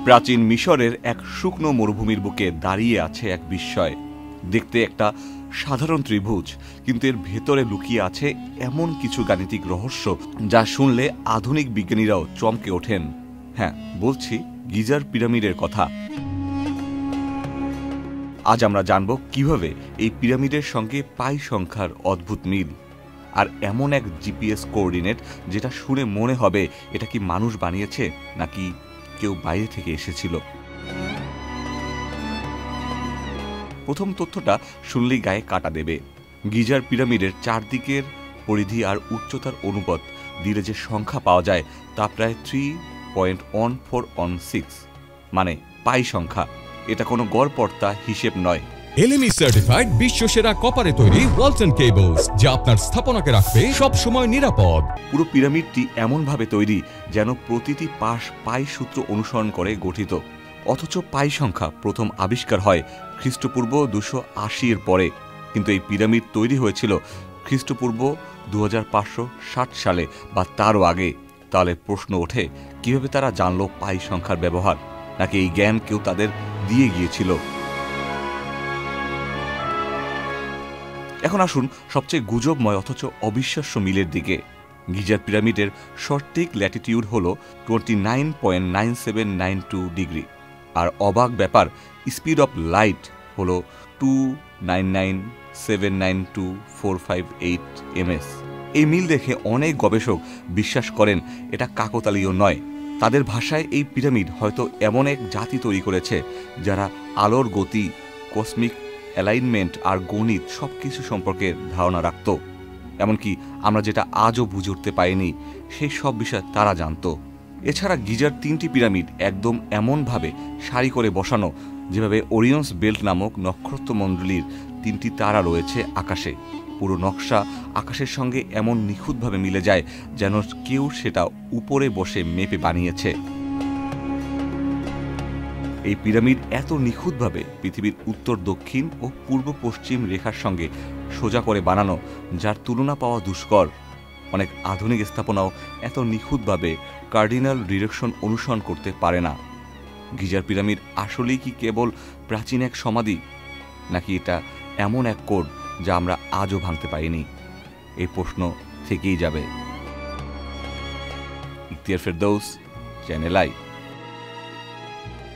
প্রাচীন মিশরের এক শুকনো মরুভূমির বুকে দাঁড়িয়ে আছে এক বিস্ময়। দেখতে একটা সাধারণ ত্রিভুজ, কিন্তু এর ভেতরে লুকিয়ে আছে এমন কিছু গাণিতিক রহস্য যা শুনলে আধুনিক বিজ্ঞানীরাও চমকে ওঠেন। হ্যাঁ, বলছি গিজার পিরামিডের কথা। আজ আমরা জানব কিভাবে এই পিরামিডের সঙ্গে পাই সংখ্যার অদ্ভুত মিল, আর এমন এক জিপিএস কোঅর্ডিনেট যেটা শুনে মনে হবে এটা কি মানুষ বানিয়েছে নাকি কেউ বাইরে থেকে এসেছিল। প্রথম তথ্যটা শুনলেই গায়ে কাটা দেবে। গিজার পিরামিডের চারদিকের পরিধি আর উচ্চতার অনুপাত দিলে যে সংখ্যা পাওয়া যায় তা প্রায় 3.1416, মানে পাই সংখ্যা। এটা কোনো গড়পড়তা হিসেব নয়। এলএমই সার্টিফাইড বিশ্বসেরা কপারে তৈরি ওয়ালটন কেবলস, যা আপনার স্থাপনাকে রাখবে সব সময় নিরাপদ। পুরো পিরামিডটি এমনভাবে তৈরি যেন প্রতিটি পাশ পাই সূত্র অনুসরণ করে গঠিত, অথচ পাই সংখ্যা প্রথম আবিষ্কার হয় খ্রিস্টপূর্ব 280 এর পরে। কিন্তু এই পিরামিড তৈরি হয়েছিল খ্রিস্টপূর্ব 2560 সালে বা তারও আগে। তাহলে প্রশ্ন ওঠে, কিভাবে তারা জানলো পাই সংখ্যার ব্যবহার, নাকি এই জ্ঞান কেউ তাদের দিয়ে গিয়েছিল? এখন আসুন সবচেয়ে গুজবময় অথচ অবিশ্বাস্য মিলের দিকে। গিজার পিরামিডের সঠিক ল্যাটিটিউড হল 29.9792 ডিগ্রি, আর অবাক ব্যাপার, স্পিড অফ লাইট হল 299792458 ms। এই মিল দেখে অনেক গবেষক বিশ্বাস করেন এটা কাকতালীয় নয়। তাদের ভাষায় এই পিরামিড হয়তো এমন এক জাতি তৈরি করেছে যারা আলোর গতি, কসমিক অ্যালাইনমেন্ট আর গণিত সবকিছু সম্পর্কে ধারণা রাখত। এমনকি আমরা যেটা আজও বুঝে উঠতে পারিনি সেই সব বিষয় তারা জানত। এছাড়া গিজার 3টি পিরামিড একদম এমনভাবে সারি করে বসানো যেভাবে ওরিয়ন্স বেল্ট নামক নক্ষত্রমণ্ডলীর 3টি তারা রয়েছে আকাশে। পুরো নকশা আকাশের সঙ্গে এমন নিখুঁতভাবে মিলে যায় যেন কেউ সেটা উপরে বসে মেপে বানিয়েছে। এই পিরামিড এত নিখুঁতভাবে পৃথিবীর উত্তর দক্ষিণ ও পূর্ব পশ্চিম রেখার সঙ্গে সোজা করে বানানো, যার তুলনা পাওয়া দুষ্কর। অনেক আধুনিক স্থাপনাও এত নিখুঁতভাবে কার্ডিনাল ডিরেকশন অনুসরণ করতে পারে না। গিজার পিরামিড আসলেই কি কেবল প্রাচীন এক সমাধি, নাকি এটা এমন এক কোড যা আমরা আজও ভাঙতে পারিনি? এই প্রশ্ন থেকেই যাবে। Ikhtiyar Ferdous, channel I.